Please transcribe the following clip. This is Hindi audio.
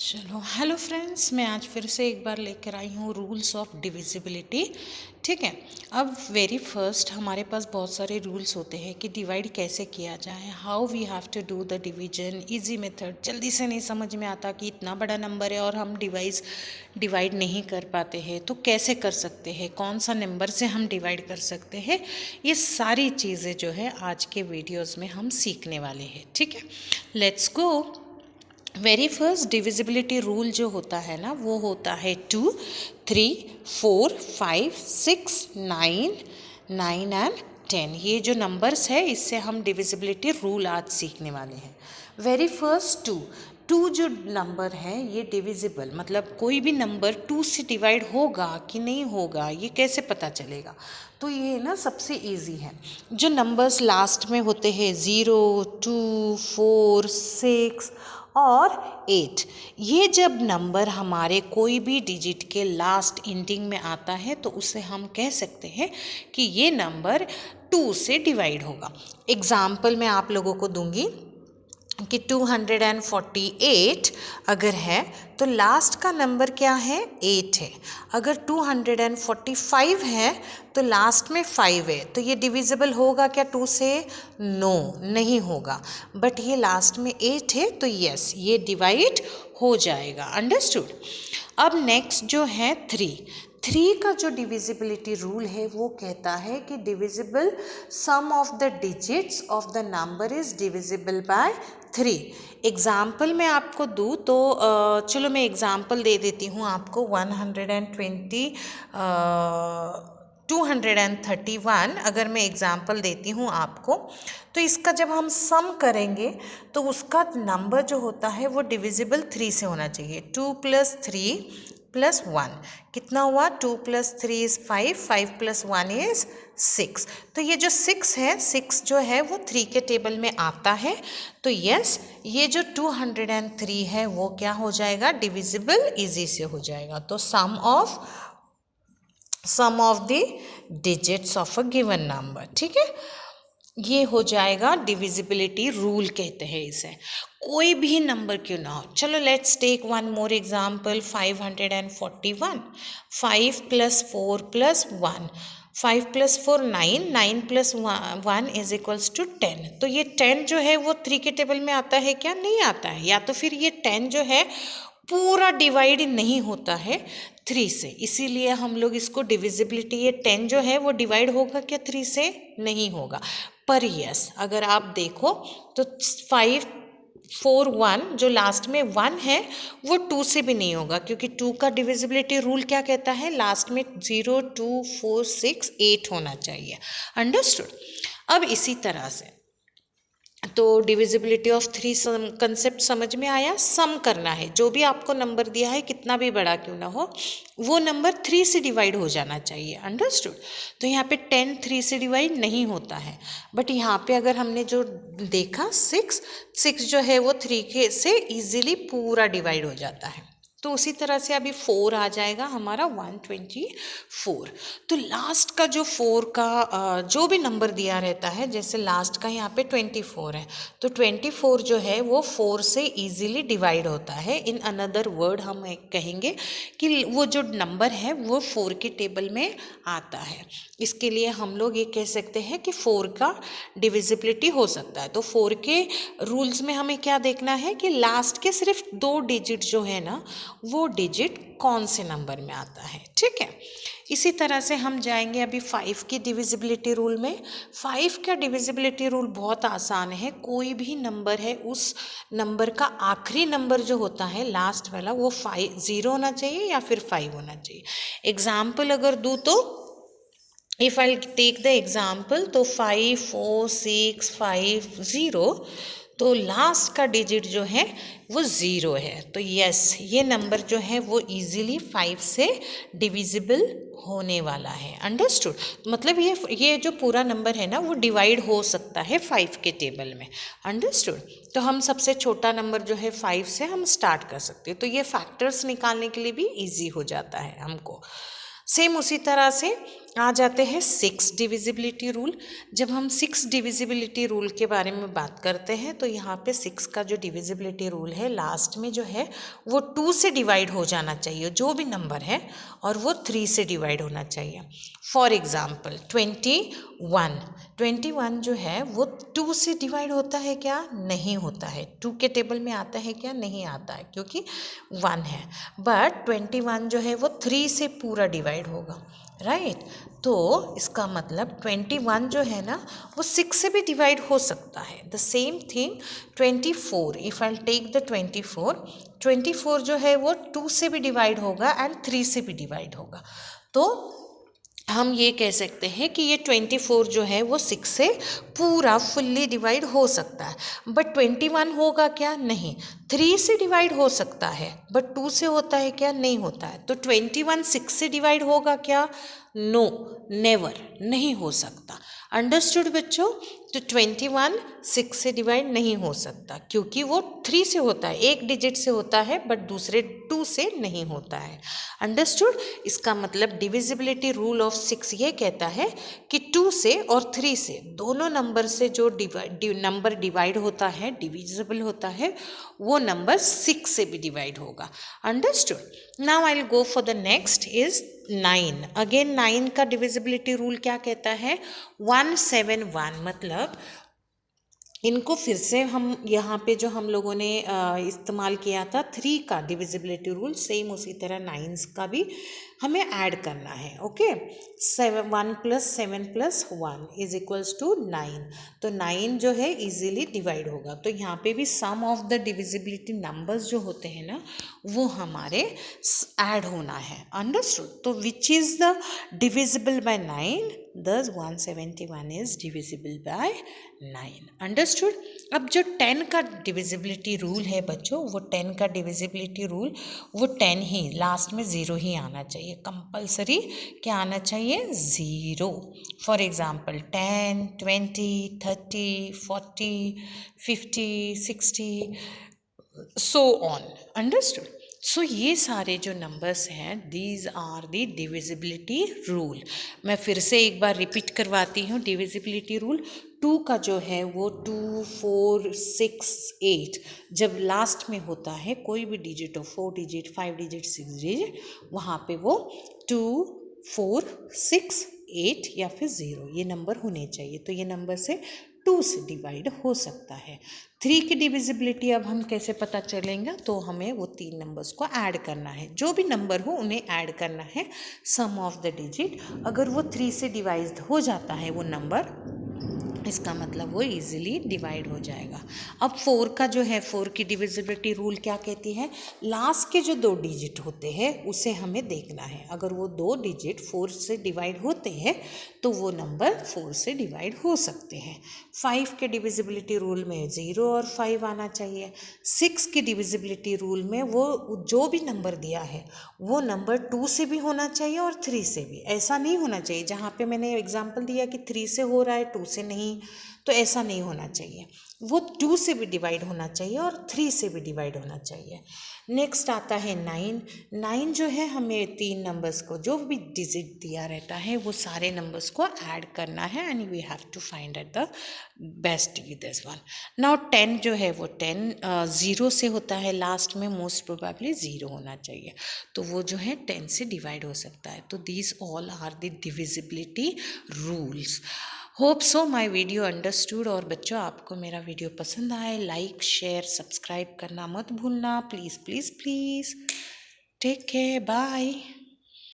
चलो हेलो फ्रेंड्स, मैं आज फिर से एक बार लेकर आई हूँ रूल्स ऑफ डिविजिबिलिटी। ठीक है। अब वेरी फर्स्ट हमारे पास बहुत सारे रूल्स होते हैं कि डिवाइड कैसे किया जाए, how we have to do the division, easy method. जल्दी से नहीं समझ में आता कि इतना बड़ा नंबर है और हम डिवाइड नहीं कर पाते हैं, तो कैसे कर सकते हैं, कौन सा नंबर से हम डिवाइड कर सकते हैं। ये सारी चीज़ें जो है आज के वीडियोज़ में हम सीखने वाले हैं। ठीक है, let's go. Very first divisibility rule जो होता है ना, वो होता है 2, 3, 4, 5, 6, 9 एंड 10। ये जो नंबर्स है, इससे हम डिविजिबिलिटी रूल आज सीखने वाले हैं। वेरी फर्स्ट 2 जो नंबर है ये डिविजिबल, मतलब कोई भी नंबर 2 से डिवाइड होगा कि नहीं होगा, ये कैसे पता चलेगा। तो ये ना सबसे इजी है। जो नंबर्स लास्ट में होते हैं 0, 2, 4, 6 और 8, ये जब नंबर हमारे कोई भी डिजिट के लास्ट एंडिंग में आता है तो उसे हम कह सकते हैं कि ये नंबर 2 से डिवाइड होगा। एग्जाम्पल मैं आप लोगों को दूंगी कि 248 अगर है तो लास्ट का नंबर क्या है, 8 है। अगर 245 है तो लास्ट में 5 है, तो ये डिविजिबल होगा क्या 2 से? नो, नहीं होगा। बट ये लास्ट में 8 है तो यस, ये डिवाइड हो जाएगा। अंडरस्टूड। अब नेक्स्ट जो है 3 का जो डिविजिबिलिटी रूल है वो कहता है कि divisible sum of the digits of the number is divisible by 3। Example मैं आपको दूँ तो चलो मैं एग्जाम्पल दे देती हूँ आपको। 231 अगर मैं एग्जाम्पल देती हूँ आपको, तो इसका जब हम सम करेंगे तो उसका नंबर जो होता है वो डिविजिबल 3 से होना चाहिए। 2 + 3 + 1 कितना हुआ? 2 + 3 इज़ 5, 5 + 1 इज़ 6। तो ये जो 6 है, 6 जो है वो 3 के टेबल में आता है। तो यस, ये जो 203 है वो क्या हो जाएगा? डिविजिबल इजी से हो जाएगा। तो sum of the digits of a given number, ठीक है, ये हो जाएगा डिविजिबिलिटी रूल कहते हैं इसे, कोई भी नंबर क्यों ना हो। चलो let's take one more example, 541। 5 + 4 + 1, 5 + 4 9, 9 + 1 is equals to 10। तो ये 10 जो है वो 3 के टेबल में आता है क्या? नहीं आता है। या तो फिर ये 10 जो है पूरा डिवाइड नहीं होता है 3 से, इसीलिए हम लोग इसको डिविजिबिलिटी, ये 10 जो है वो डिवाइड होगा क्या 3 से? नहीं होगा। पर यस, अगर आप देखो तो 5, 4, 1 जो लास्ट में 1 है वो 2 से भी नहीं होगा, क्योंकि 2 का डिविजिबिलिटी रूल क्या कहता है? लास्ट में 0, 2, 4, 6, 8 होना चाहिए। अंडरस्टूड। अब इसी तरह से तो डिविजिबिलिटी ऑफ 3 कंसेप्ट समझ में आया। सम करना है, जो भी आपको नंबर दिया है कितना भी बड़ा क्यों ना हो, वो नंबर 3 से डिवाइड हो जाना चाहिए। अंडरस्टूड। तो यहाँ पे 10 3 से डिवाइड नहीं होता है, बट यहाँ पे अगर हमने जो देखा 6 जो है वो 3 के से इजीली पूरा डिवाइड हो जाता है। तो उसी तरह से अभी 4 आ जाएगा हमारा 124। तो लास्ट का जो 4 का जो भी नंबर दिया रहता है, जैसे लास्ट का यहाँ पे 24 है, तो 24 जो है वो 4 से इजीली डिवाइड होता है। इन अनदर वर्ड हम कहेंगे कि वो जो नंबर है वो 4 के टेबल में आता है। इसके लिए हम लोग ये कह सकते हैं कि 4 का डिविजिबिलिटी हो सकता है। तो 4 के रूल्स में हमें क्या देखना है कि लास्ट के सिर्फ 2 डिजिट जो है ना, वो डिजिट कौन से नंबर में आता है। ठीक है, इसी तरह से हम जाएंगे अभी 5 की डिविजिबिलिटी रूल में। 5 का डिविजिबिलिटी रूल बहुत आसान है। कोई भी नंबर है, उस नंबर का आखिरी नंबर जो होता है लास्ट वाला, वो 0 होना चाहिए या फिर 5 होना चाहिए। एग्जाम्पल अगर दूँ तो if I take the example, तो 5, 4, 6, 5, 0, तो लास्ट का डिजिट जो है वो 0 है। तो यस, ये नंबर जो है वो इजीली 5 से डिविजिबल होने वाला है। अंडरस्टूड। मतलब ये जो पूरा नंबर है ना वो डिवाइड हो सकता है 5 के टेबल में। अंडरस्टूड। तो हम सबसे छोटा नंबर जो है 5 से हम स्टार्ट कर सकते हैं। तो ये फैक्टर्स निकालने के लिए भी ईजी हो जाता है हमको। सेम उसी तरह से आ जाते हैं 6 डिविजिबिलिटी रूल। जब हम 6 डिविजिबिलिटी रूल के बारे में बात करते हैं तो यहाँ पे 6 का जो डिविजिबिलिटी रूल है लास्ट में जो है वो 2 से डिवाइड हो जाना चाहिए, जो भी नंबर है, और वो 3 से डिवाइड होना चाहिए। फॉर एग्जाम्पल 21 जो है वो 2 से डिवाइड होता है क्या? नहीं होता है। 2 के टेबल में आता है क्या? नहीं आता है, क्योंकि 1 है। बट 21 जो है वो 3 से पूरा डिवाइड होगा, राइट तो इसका मतलब 21 जो है ना वो 6 से भी डिवाइड हो सकता है। The same thing 24, if I take the 24 जो है वो 2 से भी डिवाइड होगा एंड 3 से भी डिवाइड होगा। तो हम ये कह सकते हैं कि ये 24 जो है वो 6 से पूरा फुल्ली डिवाइड हो सकता है। बट 21 होगा क्या? नहीं। 3 से डिवाइड हो सकता है बट 2 से होता है क्या? नहीं होता है। तो 21 6 से डिवाइड होगा क्या? नो, नेवर, नहीं हो सकता। अंडरस्टूड बच्चों? तो 21 6 से डिवाइड नहीं हो सकता क्योंकि वो 3 से होता है, एक डिजिट से होता है, बट दूसरे 2 से नहीं होता है। अंडरस्टूड? इसका मतलब डिविजिबिलिटी रूल ऑफ 6 ये कहता है कि 2 से और 3 से, दोनों नंबर से जो नंबर डिवाइड होता है, डिविजिबल होता है, वो नंबर 6 से भी डिवाइड होगा। Understood? Now I will go for the next is 9। Again 9 का डिविजिबिलिटी रूल क्या कहता है? 171, मतलब इनको फिर से हम यहाँ पे जो हम लोगों ने इस्तेमाल किया था 3 का डिविजिबिलिटी रूल, सेम उसी तरह 9 का भी हमें ऐड करना है। ओके, 1 + 7 + 1 = 9। तो 9 जो है इजीली डिवाइड होगा। तो यहाँ पे भी सम ऑफ द डिविजिबिलिटी नंबर्स जो होते हैं ना वो हमारे ऐड होना है। अंडरस्टूड? तो which is the divisible by 9? Thus 171 is divisible by 9. Understood? अब जो 10 का डिविजिबिलिटी रूल है बच्चों, वो 10 का डिविजिबिलिटी रूल वो 10 ही, लास्ट में 0 ही आना चाहिए। कंपल्सरी क्या आना चाहिए? 0। For example 10, 20, 30, 40, 50, 60 so on. Understood? So ये सारे जो नंबर्स हैं these are the divisibility rule. मैं फिर से एक बार रिपीट करवाती हूँ डिविजिबिलिटी रूल। 2 का जो है वो 2, 4, 6, 8 जब लास्ट में होता है कोई भी डिजिट हो, 4 डिजिट, 5 डिजिट, 6 डिजिट, वहाँ पे वो 2, 4, 6, 8 या फिर 0 ये नंबर होने चाहिए। तो ये नंबर से 2 से डिवाइड हो सकता है। 3 की डिविजिबिलिटी अब हम कैसे पता चलेंगे? तो हमें वो 3 नंबर्स को ऐड करना है, जो भी नंबर हो उन्हें ऐड करना है, सम ऑफ द डिजिट। अगर वो 3 से डिवाइड हो जाता है वो नंबर, इसका मतलब वो इजीली डिवाइड हो जाएगा। अब 4 का जो है, 4 की डिविजिबिलिटी रूल क्या कहती है? लास्ट के जो 2 डिजिट होते हैं उसे हमें देखना है। अगर वो 2 डिजिट 4 से डिवाइड होते हैं तो वो नंबर 4 से डिवाइड हो सकते हैं। 5 के डिविजिबिलिटी रूल में 0 और 5 आना चाहिए। 6 की डिविजिबिलिटी रूल में वो जो भी नंबर दिया है वो नंबर 2 से भी होना चाहिए और 3 से भी। ऐसा नहीं होना चाहिए जहाँ पे मैंने एग्जांपल दिया कि 3 से हो रहा है 2 से नहीं, तो ऐसा नहीं होना चाहिए। वो 2 से भी डिवाइड होना चाहिए और 3 से भी डिवाइड होना चाहिए। नेक्स्ट आता है 9। 9 जो है हमें 3 नंबर्स को, जो भी डिजिट दिया रहता है वो सारे नंबर्स को ऐड करना है and we have to find out the best with this one. Now 10 जो है वो 10 0 से होता है, लास्ट में मोस्ट प्रोबेबली 0 होना चाहिए, तो वो जो है 10 से डिवाइड हो सकता है। तो these all are the divisibility rules. Hope so my video understood. और बच्चों आपको मेरा वीडियो पसंद आए, लाइक, शेयर, सब्सक्राइब करना मत भूलना, please please please. Take care, bye.